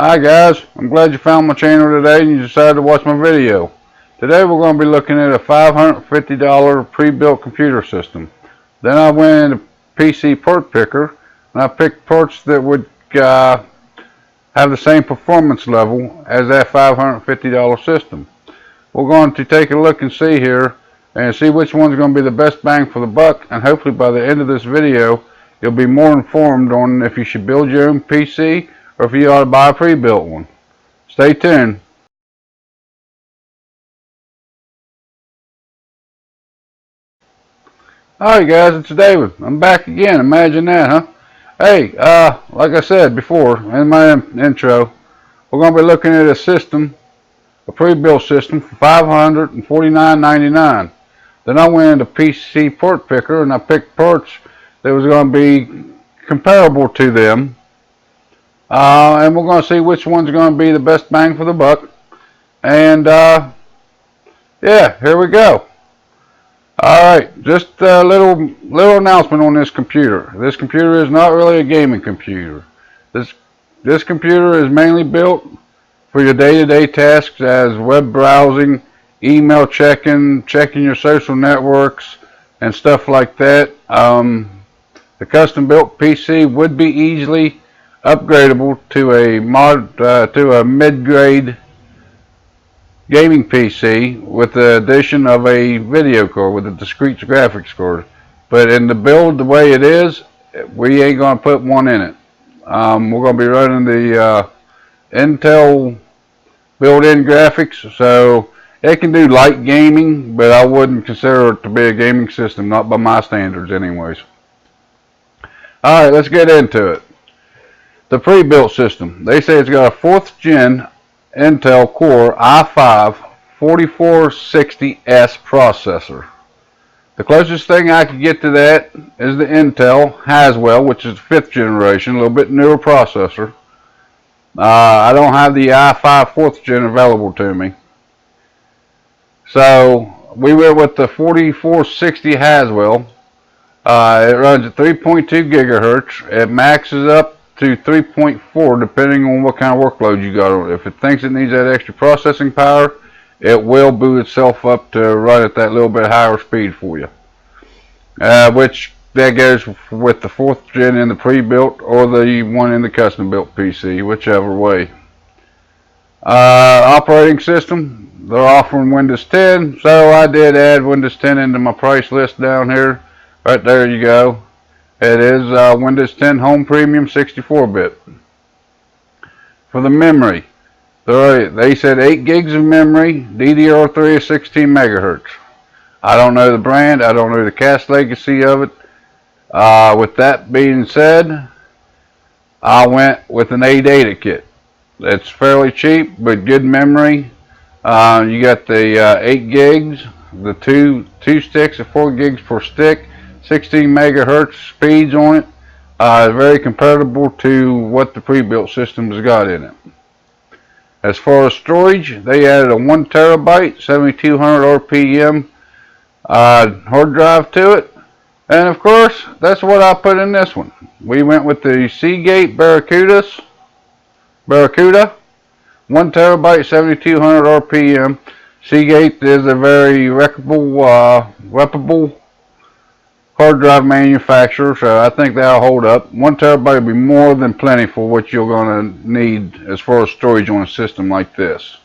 Hi guys, I'm glad you found my channel today and you decided to watch my video. Today we're going to be looking at a $550 pre-built computer system. Then I went into PC part picker and I picked parts that would have the same performance level as that $550 system. We're going to take a look and see here and see which one's going to be the best bang for the buck, and hopefully by the end of this video you'll be more informed on if you should build your own PC or if you ought to buy a pre-built one. Stay tuned. Alright guys, it's David. I'm back again. Imagine that, huh? Hey, like I said before in my intro, we're going to be looking at a system, a pre-built system for $549.99. Then I went into PC part picker and I picked parts that was going to be comparable to them. And we're going to see which one's going to be the best bang for the buck. And yeah, here we go. Alright, just a little announcement on this computer. This computer is not really a gaming computer. This computer is mainly built for your day-to-day tasks as web browsing, email checking your social networks, and stuff like that. The custom-built PC would be easily upgradable to a mid-grade gaming PC with the addition of a video card with a discrete graphics card. But in the build the way it is, we ain't going to put one in it. We're going to be running the Intel built-in graphics, so it can do light gaming, but I wouldn't consider it to be a gaming system, not by my standards anyways. Alright, let's get into it. The pre-built system. They say it's got a 4th gen Intel Core i5 4460S processor. The closest thing I could get to that is the Intel Haswell, which is 5th generation, a little bit newer processor. I don't have the i5 4th gen available to me. So we went with the 4460 Haswell. It runs at 3.2 gigahertz. It maxes up to 3.4 depending on what kind of workload you got on it. If it thinks it needs that extra processing power, it will boot itself up to run at that little bit higher speed for you. Which that goes with the 4th gen in the pre-built or the one in the custom built PC, whichever way. Operating system, they're offering Windows 10, so I did add Windows 10 into my price list down here. Right there you go. It is Windows 10 Home Premium 64-bit. For the memory, they said 8 gigs of memory, DDR3 is 16 megahertz. I don't know the brand, I don't know the cache legacy of it. With that being said, I went with an A-Data kit. It's fairly cheap, but good memory. You got the 8 gigs, the two sticks of 4 gigs per stick, 16 megahertz speeds on it. Very comparable to what the pre-built system has got in it. As far as storage, they added a 1 terabyte 7200 RPM hard drive to it, and of course that's what I put in this one. We went with the Seagate Barracuda 1 terabyte 7200 RPM. Seagate is a very reputable hard drive manufacturer, so I think that'll hold up. 1 terabyte will be more than plenty for what you're going to need as far as storage on a system like this.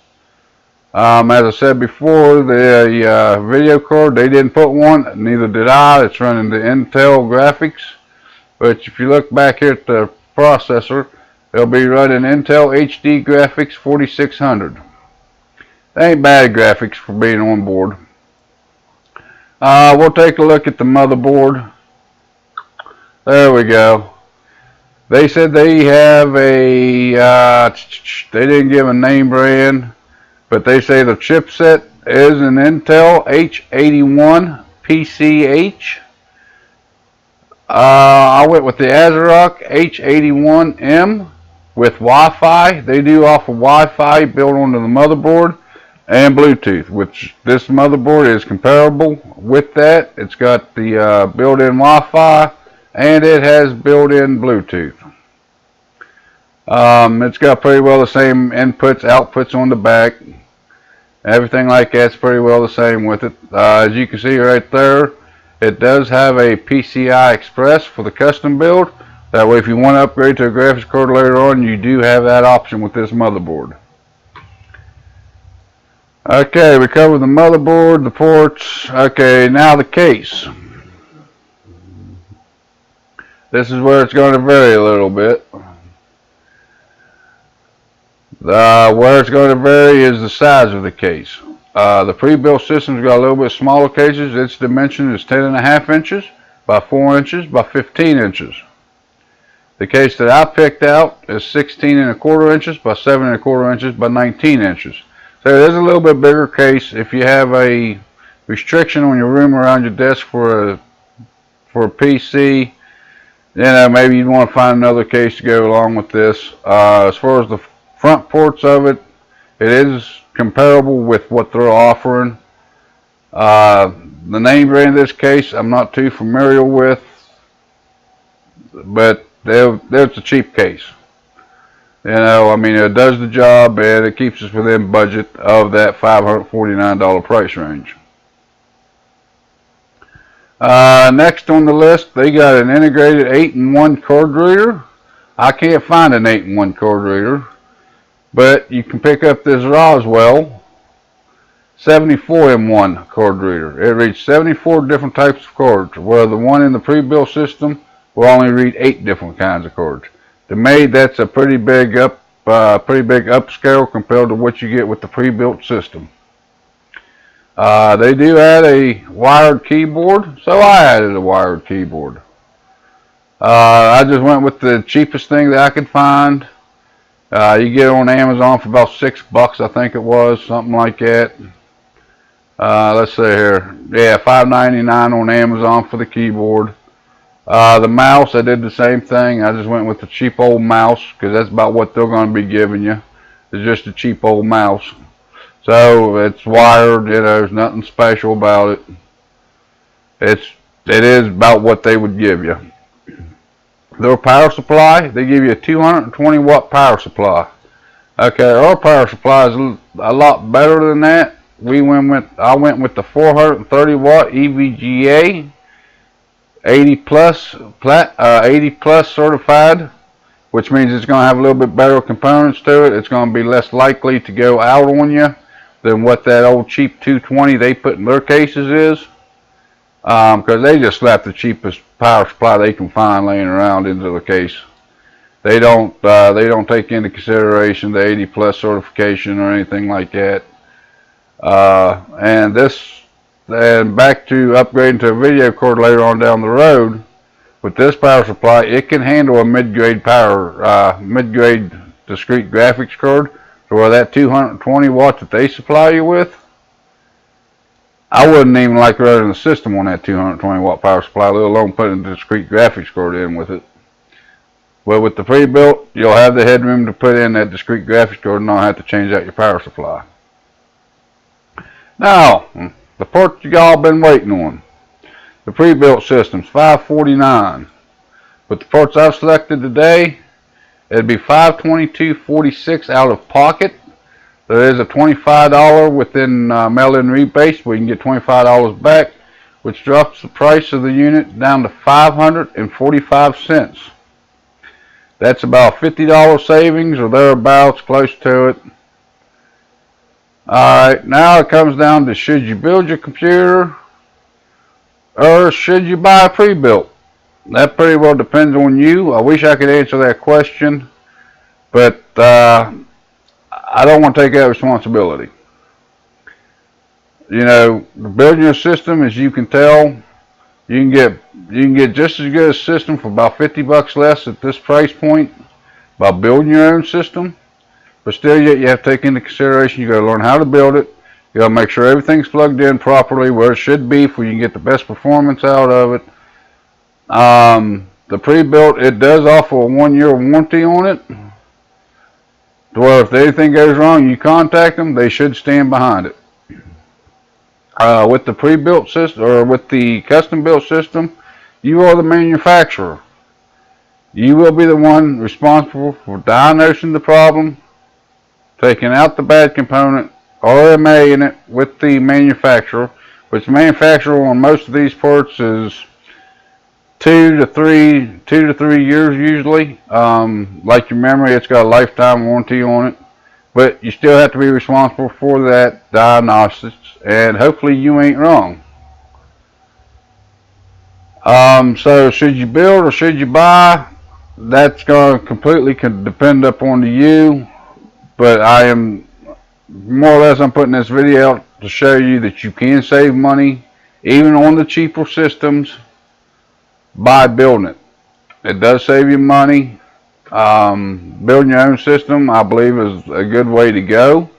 As I said before, the video card, they didn't put one, neither did I. It's running the Intel graphics, but if you look back here at the processor, it'll be running Intel HD graphics 4600. They ain't bad graphics for being on board. We'll take a look at the motherboard. There we go. They said they have a, they didn't give a name brand, but they say the chipset is an Intel H81 PCH. I went with the ASRock H81M with Wi-Fi. They do offer Wi-Fi built onto the motherboard, and Bluetooth, which this motherboard is comparable with that. It's got the built-in Wi-Fi and it has built-in Bluetooth. It's got pretty well the same inputs, outputs on the back. Everything like that's pretty well the same with it. As you can see right there, it does have a PCI Express for the custom build. That way if you want to upgrade to a graphics card later on, you do have that option with this motherboard. Okay, we covered the motherboard, the ports. Okay, now the case. This is where it's going to vary a little bit. Where it's going to vary is the size of the case. The pre-built system's got a little bit smaller cases. Its dimension is 10.5 inches by 4 inches by 15 inches. The case that I picked out is 16.25 inches by 7.25 inches by 19 inches. So it is a little bit bigger case. If you have a restriction on your room around your desk for a PC, maybe you'd want to find another case to go along with this. As far as the front ports of it, it is comparable with what they're offering. The name brand of this case I'm not too familiar with, but it's a cheap case. I mean, it does the job and it keeps us within budget of that $549 price range. Next on the list, they got an integrated 8-in-1 card reader. I can't find an 8-in-1 card reader, but you can pick up this Roswell 74-in-1 card reader. It reads 74 different types of cards, where the one in the pre-built system will only read 8 different kinds of cards. To me, that's a pretty big upscale compared to what you get with the pre-built system. They do add a wired keyboard, so I added a wired keyboard. I just went with the cheapest thing that I could find. You get it on Amazon for about $6, I think it was, something like that. Let's see here. Yeah, $5.99 on Amazon for the keyboard. The mouse, I did the same thing. I just went with the cheap old mouse because that's about what they're going to be giving you. It's just a cheap old mouse. So it's wired, there's nothing special about it. It is about what they would give you. Their power supply, they give you a 220 watt power supply. Okay, our power supply is a lot better than that. I went with the 430 watt EVGA. 80 plus certified, which means it's going to have a little bit better components to it. It's going to be less likely to go out on you than what that old cheap 220 they put in their cases is, because they just slap the cheapest power supply they can find laying around into the case. They don't take into consideration the 80 plus certification or anything like that. And back to upgrading to a video card later on down the road, with this power supply, it can handle a mid-grade discrete graphics card. So where that 220 watts that they supply you with, I wouldn't even like running the system on that 220 watt power supply, let alone putting a discrete graphics card in with it. Well, with the pre-built, you'll have the headroom to put in that discrete graphics card and not have to change out your power supply. Now, the part you all been waiting on. The pre-built system's $549. But the parts I've selected today, it'd be $522.46 out of pocket. There is a $25 within mail-in rebates where you can get $25 back, which drops the price of the unit down to 545 cents. That's about $50 savings or thereabouts, close to it. Alright, now it comes down to, should you build your computer or should you buy a pre-built? That pretty well depends on you. I wish I could answer that question, but I don't want to take that responsibility. Building your system, as you can tell, you can get just as good a system for about $50 less at this price point by building your own system. But still, yet you have to take into consideration, you got to learn how to build it. You got to make sure everything's plugged in properly where it should be for you can get the best performance out of it. The pre-built, it does offer a 1-year warranty on it. To where if anything goes wrong, you contact them, they should stand behind it. With the pre-built system, or with the custom built system, you are the manufacturer. You will be the one responsible for diagnosing the problem, taking out the bad component, RMAing it with the manufacturer, which manufacturer on most of these parts is 2 to 3 years usually. Like your memory, it's got a lifetime warranty on it, but you still have to be responsible for that diagnostics, and hopefully you ain't wrong. So should you build or should you buy? That's going to completely depend upon you, but I am more or less, I'm putting this video out to show you that you can save money even on the cheaper systems by building it. It does save you money. Building your own system, I believe, is a good way to go.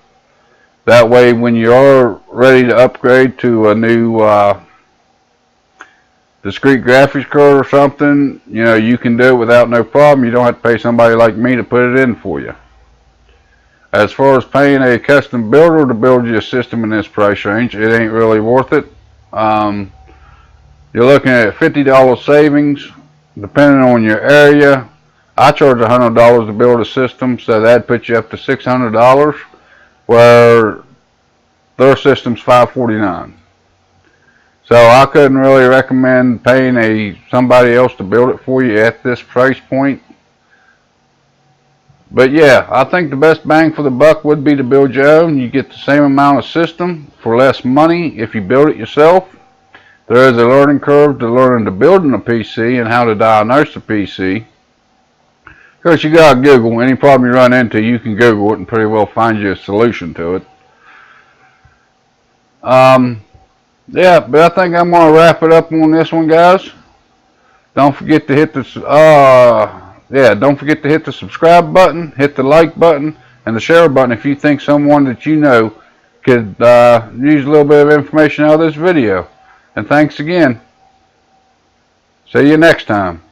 That way, when you are ready to upgrade to a new discrete graphics card or something, you know, you can do it without no problem. You don't have to pay somebody like me to put it in for you. As far as paying a custom builder to build you a system in this price range, it ain't really worth it. You're looking at $50 savings, depending on your area. I charge $100 to build a system, so that puts you up to $600, where their system's $549. So I couldn't really recommend paying somebody else to build it for you at this price point. But yeah, I think the best bang for the buck would be to build your own. You get the same amount of system for less money if you build it yourself. There is a learning curve to learning to building a PC and how to diagnose a PC. Of course, you got Google. Any problem you run into, you can Google it and pretty well find you a solution to it. Yeah, but I think I'm going to wrap it up on this one, guys. Don't forget to hit the don't forget to hit the subscribe button, hit the like button, and the share button if you think someone that you know could use a little bit of information out of this video. And thanks again. See you next time.